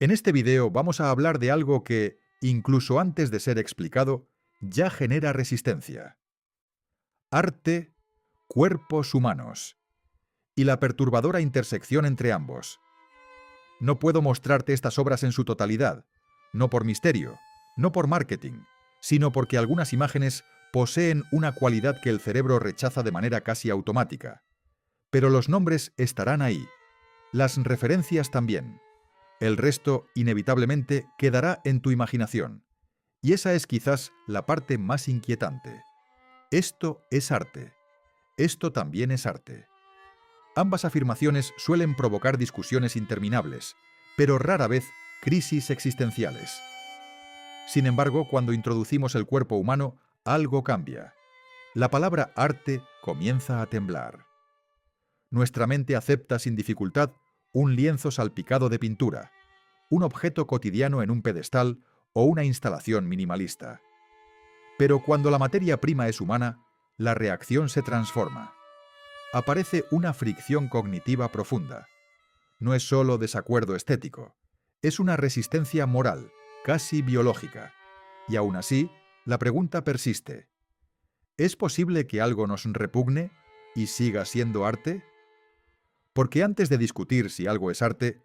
En este video vamos a hablar de algo que, incluso antes de ser explicado, ya genera resistencia. Arte, cuerpos humanos y la perturbadora intersección entre ambos. No puedo mostrarte estas obras en su totalidad, no por misterio, no por marketing, sino porque algunas imágenes poseen una cualidad que el cerebro rechaza de manera casi automática. Pero los nombres estarán ahí, las referencias también. El resto, inevitablemente, quedará en tu imaginación. Y esa es quizás la parte más inquietante. Esto es arte. Esto también es arte. Ambas afirmaciones suelen provocar discusiones interminables, pero rara vez crisis existenciales. Sin embargo, cuando introducimos el cuerpo humano, algo cambia. La palabra arte comienza a temblar. Nuestra mente acepta sin dificultad un lienzo salpicado de pintura, un objeto cotidiano en un pedestal o una instalación minimalista. Pero cuando la materia prima es humana, la reacción se transforma. Aparece una fricción cognitiva profunda. No es solo desacuerdo estético, es una resistencia moral, casi biológica. Y aún así, la pregunta persiste. ¿Es posible que algo nos repugne y siga siendo arte? Porque antes de discutir si algo es arte,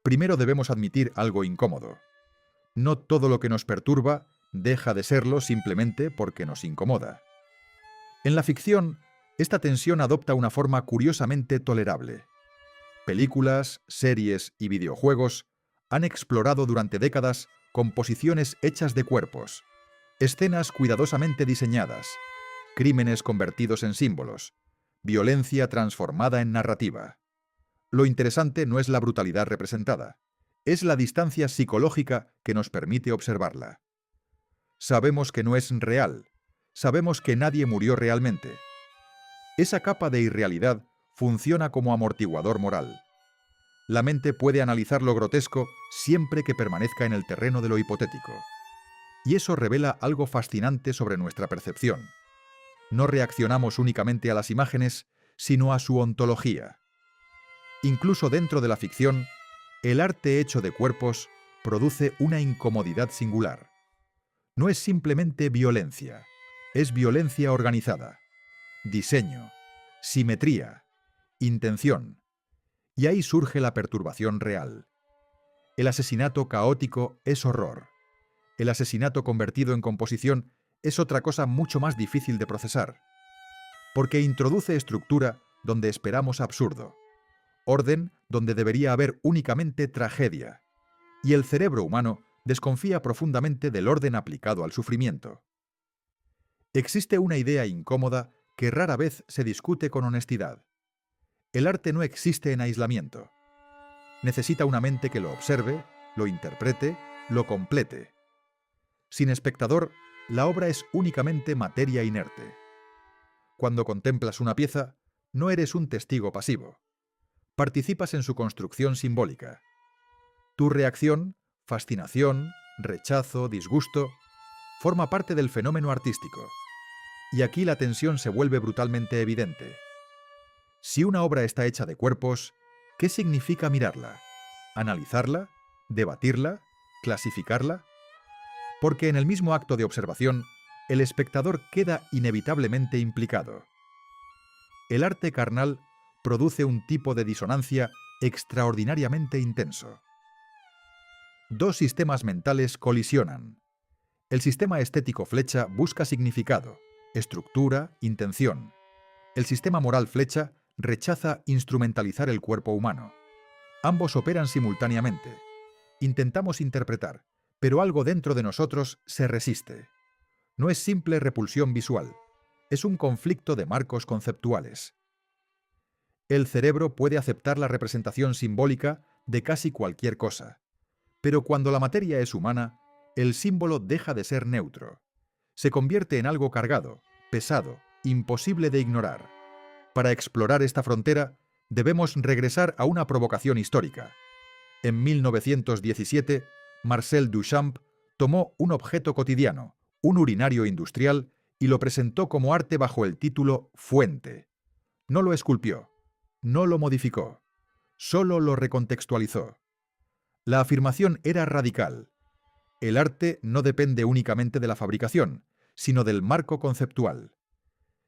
primero debemos admitir algo incómodo. No todo lo que nos perturba deja de serlo simplemente porque nos incomoda. En la ficción, esta tensión adopta una forma curiosamente tolerable. Películas, series y videojuegos han explorado durante décadas composiciones hechas de cuerpos, escenas cuidadosamente diseñadas, crímenes convertidos en símbolos, violencia transformada en narrativa. Lo interesante no es la brutalidad representada, es la distancia psicológica que nos permite observarla. Sabemos que no es real, sabemos que nadie murió realmente. Esa capa de irrealidad funciona como amortiguador moral. La mente puede analizar lo grotesco siempre que permanezca en el terreno de lo hipotético. Y eso revela algo fascinante sobre nuestra percepción. No reaccionamos únicamente a las imágenes, sino a su ontología. Incluso dentro de la ficción, el arte hecho de cuerpos produce una incomodidad singular. No es simplemente violencia, es violencia organizada, diseño, simetría, intención. Y ahí surge la perturbación real. El asesinato caótico es horror. El asesinato convertido en composición es otra cosa mucho más difícil de procesar, porque introduce estructura donde esperamos absurdo, orden donde debería haber únicamente tragedia, y el cerebro humano desconfía profundamente del orden aplicado al sufrimiento. Existe una idea incómoda que rara vez se discute con honestidad. El arte no existe en aislamiento. Necesita una mente que lo observe, lo interprete, lo complete. Sin espectador, la obra es únicamente materia inerte. Cuando contemplas una pieza, no eres un testigo pasivo. Participas en su construcción simbólica. Tu reacción, fascinación, rechazo, disgusto, forma parte del fenómeno artístico. Y aquí la tensión se vuelve brutalmente evidente. Si una obra está hecha de cuerpos, ¿qué significa mirarla? ¿Analizarla? ¿Debatirla? ¿Clasificarla? Porque en el mismo acto de observación, el espectador queda inevitablemente implicado. El arte carnal produce un tipo de disonancia extraordinariamente intenso. Dos sistemas mentales colisionan. El sistema estético flecha busca significado, estructura, intención. El sistema moral flecha rechaza instrumentalizar el cuerpo humano. Ambos operan simultáneamente. Intentamos interpretar, pero algo dentro de nosotros se resiste. No es simple repulsión visual, es un conflicto de marcos conceptuales. El cerebro puede aceptar la representación simbólica de casi cualquier cosa, pero cuando la materia es humana, el símbolo deja de ser neutro. Se convierte en algo cargado, pesado, imposible de ignorar. Para explorar esta frontera, debemos regresar a una provocación histórica. En 1917, Marcel Duchamp tomó un objeto cotidiano, un urinario industrial, y lo presentó como arte bajo el título Fuente. No lo esculpió, no lo modificó, solo lo recontextualizó. La afirmación era radical. El arte no depende únicamente de la fabricación, sino del marco conceptual.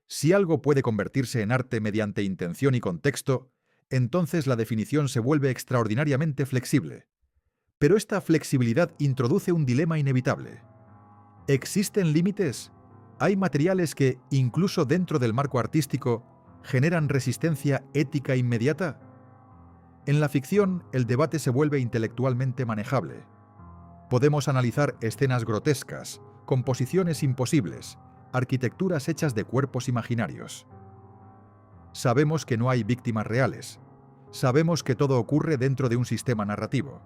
Si algo puede convertirse en arte mediante intención y contexto, entonces la definición se vuelve extraordinariamente flexible. Pero esta flexibilidad introduce un dilema inevitable. ¿Existen límites? ¿Hay materiales que, incluso dentro del marco artístico, generan resistencia ética inmediata? En la ficción, el debate se vuelve intelectualmente manejable. Podemos analizar escenas grotescas, composiciones imposibles, arquitecturas hechas de cuerpos imaginarios. Sabemos que no hay víctimas reales. Sabemos que todo ocurre dentro de un sistema narrativo.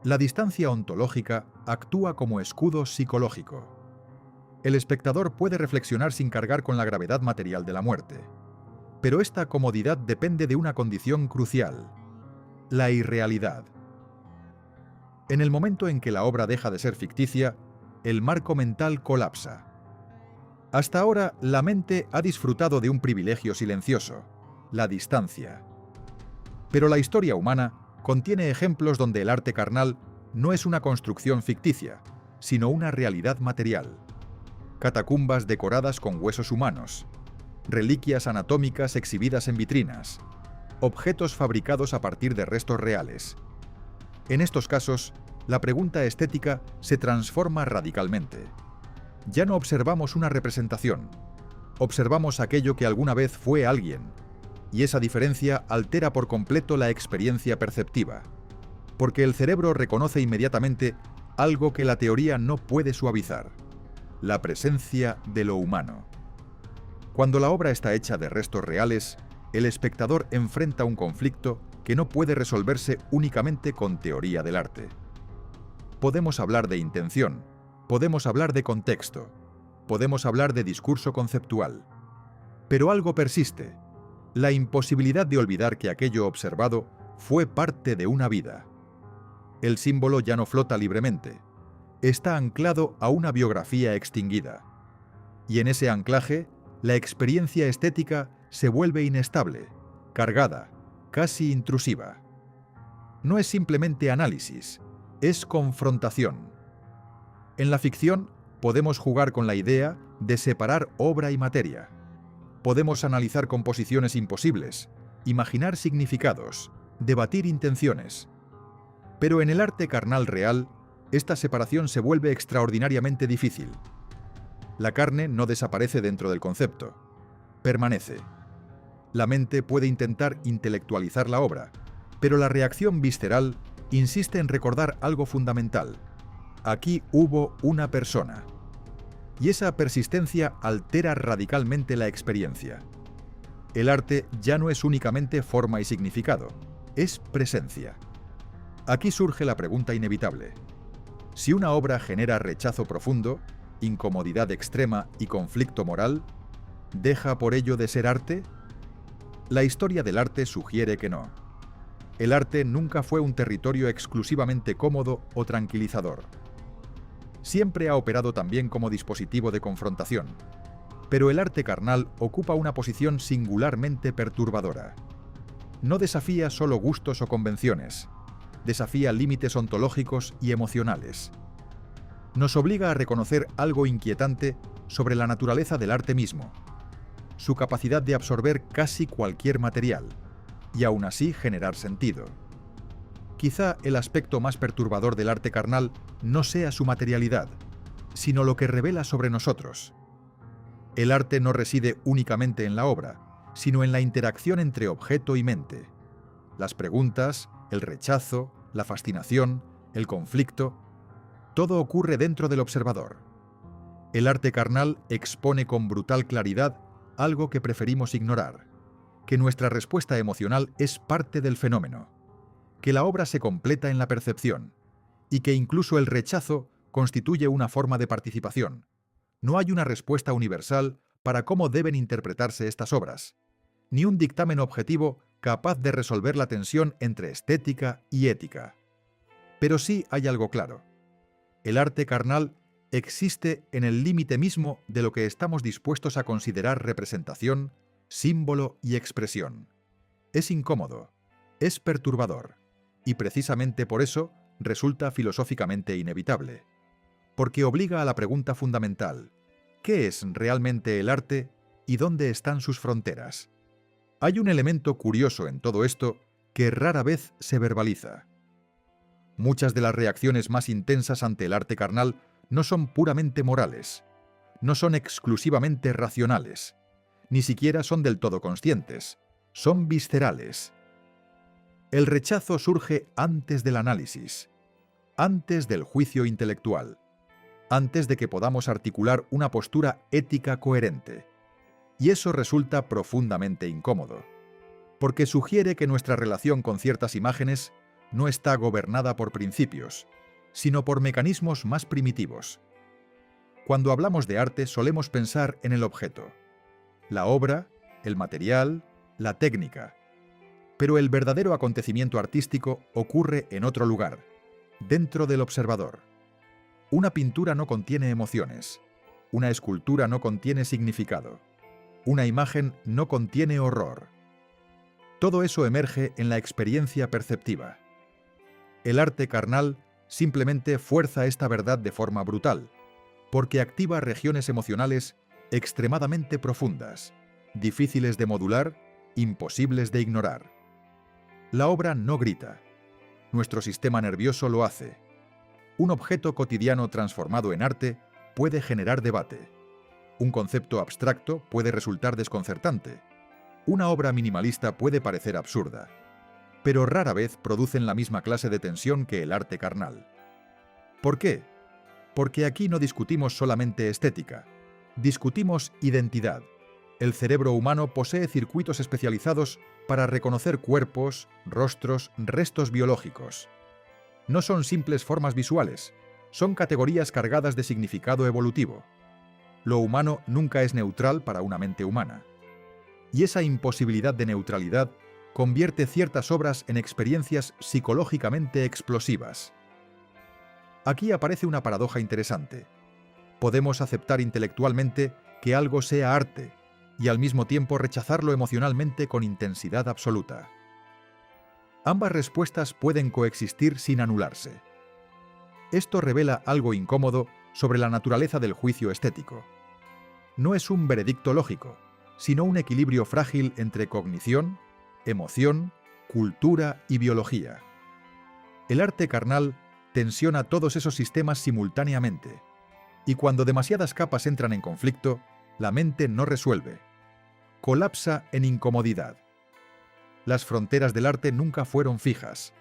La distancia ontológica actúa como escudo psicológico. El espectador puede reflexionar sin cargar con la gravedad material de la muerte. Pero esta comodidad depende de una condición crucial: la irrealidad. En el momento en que la obra deja de ser ficticia, el marco mental colapsa. Hasta ahora, la mente ha disfrutado de un privilegio silencioso: la distancia. Pero la historia humana contiene ejemplos donde el arte carnal no es una construcción ficticia, sino una realidad material. Catacumbas decoradas con huesos humanos, reliquias anatómicas exhibidas en vitrinas, objetos fabricados a partir de restos reales. En estos casos, la pregunta estética se transforma radicalmente. Ya no observamos una representación, observamos aquello que alguna vez fue alguien, y esa diferencia altera por completo la experiencia perceptiva, porque el cerebro reconoce inmediatamente algo que la teoría no puede suavizar: la presencia de lo humano. Cuando la obra está hecha de restos reales, el espectador enfrenta un conflicto que no puede resolverse únicamente con teoría del arte. Podemos hablar de intención, podemos hablar de contexto, podemos hablar de discurso conceptual. Pero algo persiste: la imposibilidad de olvidar que aquello observado fue parte de una vida. El símbolo ya no flota libremente, está anclado a una biografía extinguida. Y en ese anclaje, la experiencia estética se vuelve inestable, cargada, casi intrusiva. No es simplemente análisis, es confrontación. En la ficción, podemos jugar con la idea de separar obra y materia. Podemos analizar composiciones imposibles, imaginar significados, debatir intenciones. Pero en el arte carnal real, esta separación se vuelve extraordinariamente difícil. La carne no desaparece dentro del concepto, permanece. La mente puede intentar intelectualizar la obra, pero la reacción visceral insiste en recordar algo fundamental: aquí hubo una persona. Y esa persistencia altera radicalmente la experiencia. El arte ya no es únicamente forma y significado, es presencia. Aquí surge la pregunta inevitable: si una obra genera rechazo profundo, incomodidad extrema y conflicto moral, ¿deja por ello de ser arte? La historia del arte sugiere que no. El arte nunca fue un territorio exclusivamente cómodo o tranquilizador. Siempre ha operado también como dispositivo de confrontación. Pero el arte carnal ocupa una posición singularmente perturbadora. No desafía solo gustos o convenciones, desafía límites ontológicos y emocionales. Nos obliga a reconocer algo inquietante sobre la naturaleza del arte mismo: su capacidad de absorber casi cualquier material, y aún así generar sentido. Quizá el aspecto más perturbador del arte carnal no sea su materialidad, sino lo que revela sobre nosotros. El arte no reside únicamente en la obra, sino en la interacción entre objeto y mente. Las preguntas, el rechazo, la fascinación, el conflicto, todo ocurre dentro del observador. El arte carnal expone con brutal claridad algo que preferimos ignorar: que nuestra respuesta emocional es parte del fenómeno, que la obra se completa en la percepción, y que incluso el rechazo constituye una forma de participación. No hay una respuesta universal para cómo deben interpretarse estas obras, ni un dictamen objetivo capaz de resolver la tensión entre estética y ética. Pero sí hay algo claro: el arte carnal existe en el límite mismo de lo que estamos dispuestos a considerar representación, símbolo y expresión. Es incómodo, es perturbador, y precisamente por eso resulta filosóficamente inevitable, porque obliga a la pregunta fundamental: ¿qué es realmente el arte y dónde están sus fronteras? Hay un elemento curioso en todo esto que rara vez se verbaliza. Muchas de las reacciones más intensas ante el arte carnal no son puramente morales, no son exclusivamente racionales, ni siquiera son del todo conscientes, son viscerales. El rechazo surge antes del análisis, antes del juicio intelectual, antes de que podamos articular una postura ética coherente. Y eso resulta profundamente incómodo, porque sugiere que nuestra relación con ciertas imágenes no está gobernada por principios, sino por mecanismos más primitivos. Cuando hablamos de arte solemos pensar en el objeto, la obra, el material, la técnica. Pero el verdadero acontecimiento artístico ocurre en otro lugar, dentro del observador. Una pintura no contiene emociones, una escultura no contiene significado, una imagen no contiene horror. Todo eso emerge en la experiencia perceptiva. El arte carnal simplemente fuerza esta verdad de forma brutal, porque activa regiones emocionales extremadamente profundas, difíciles de modular, imposibles de ignorar. La obra no grita. Nuestro sistema nervioso lo hace. Un objeto cotidiano transformado en arte puede generar debate. Un concepto abstracto puede resultar desconcertante. Una obra minimalista puede parecer absurda, pero rara vez producen la misma clase de tensión que el arte carnal. ¿Por qué? Porque aquí no discutimos solamente estética, discutimos identidad. El cerebro humano posee circuitos especializados para reconocer cuerpos, rostros, restos biológicos. No son simples formas visuales, son categorías cargadas de significado evolutivo. Lo humano nunca es neutral para una mente humana. Y esa imposibilidad de neutralidad convierte ciertas obras en experiencias psicológicamente explosivas. Aquí aparece una paradoja interesante. Podemos aceptar intelectualmente que algo sea arte y al mismo tiempo rechazarlo emocionalmente con intensidad absoluta. Ambas respuestas pueden coexistir sin anularse. Esto revela algo incómodo sobre la naturaleza del juicio estético. No es un veredicto lógico, sino un equilibrio frágil entre cognición, emoción, cultura y biología. El arte carnal tensiona todos esos sistemas simultáneamente, y cuando demasiadas capas entran en conflicto, la mente no resuelve. Colapsa en incomodidad. Las fronteras del arte nunca fueron fijas.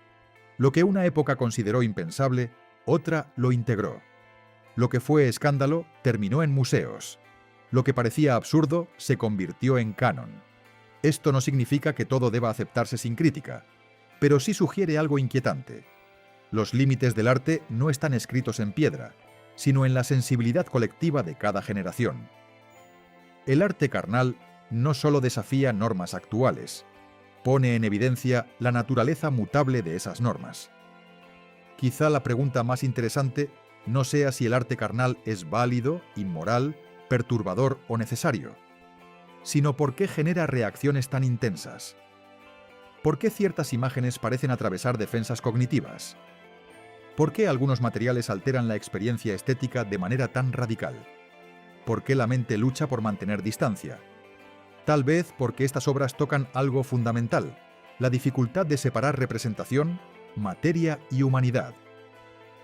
Lo que una época consideró impensable, otra lo integró. Lo que fue escándalo terminó en museos. Lo que parecía absurdo se convirtió en canon. Esto no significa que todo deba aceptarse sin crítica, pero sí sugiere algo inquietante. Los límites del arte no están escritos en piedra, sino en la sensibilidad colectiva de cada generación. El arte carnal no solo desafía normas actuales, pone en evidencia la naturaleza mutable de esas normas. Quizá la pregunta más interesante no sea si el arte carnal es válido, inmoral, perturbador o necesario, sino por qué genera reacciones tan intensas. ¿Por qué ciertas imágenes parecen atravesar defensas cognitivas? ¿Por qué algunos materiales alteran la experiencia estética de manera tan radical? ¿Por qué la mente lucha por mantener distancia? Tal vez porque estas obras tocan algo fundamental, la dificultad de separar representación, materia y humanidad.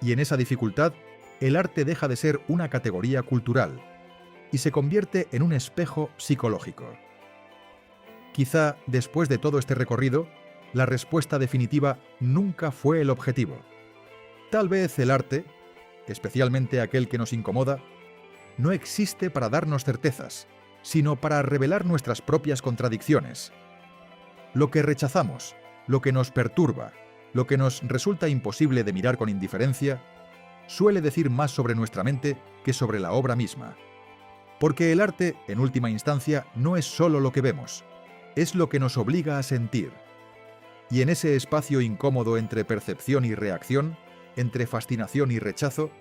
Y en esa dificultad, el arte deja de ser una categoría cultural y se convierte en un espejo psicológico. Quizá, después de todo este recorrido, la respuesta definitiva nunca fue el objetivo. Tal vez el arte, especialmente aquel que nos incomoda, no existe para darnos certezas, sino para revelar nuestras propias contradicciones. Lo que rechazamos, lo que nos perturba, lo que nos resulta imposible de mirar con indiferencia, suele decir más sobre nuestra mente que sobre la obra misma. Porque el arte, en última instancia, no es solo lo que vemos, es lo que nos obliga a sentir. Y en ese espacio incómodo entre percepción y reacción, entre fascinación y rechazo,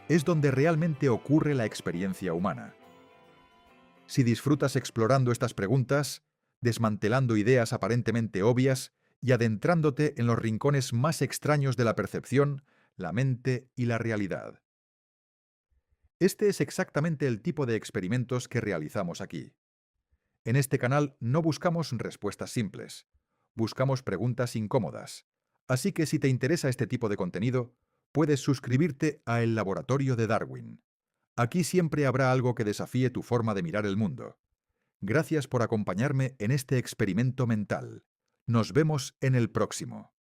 es donde realmente ocurre la experiencia humana. Si disfrutas explorando estas preguntas, desmantelando ideas aparentemente obvias y adentrándote en los rincones más extraños de la percepción, la mente y la realidad. Este es exactamente el tipo de experimentos que realizamos aquí. En este canal no buscamos respuestas simples, buscamos preguntas incómodas. Así que si te interesa este tipo de contenido, puedes suscribirte a El Laboratorio de Darwin. Aquí siempre habrá algo que desafíe tu forma de mirar el mundo. Gracias por acompañarme en este experimento mental. Nos vemos en el próximo.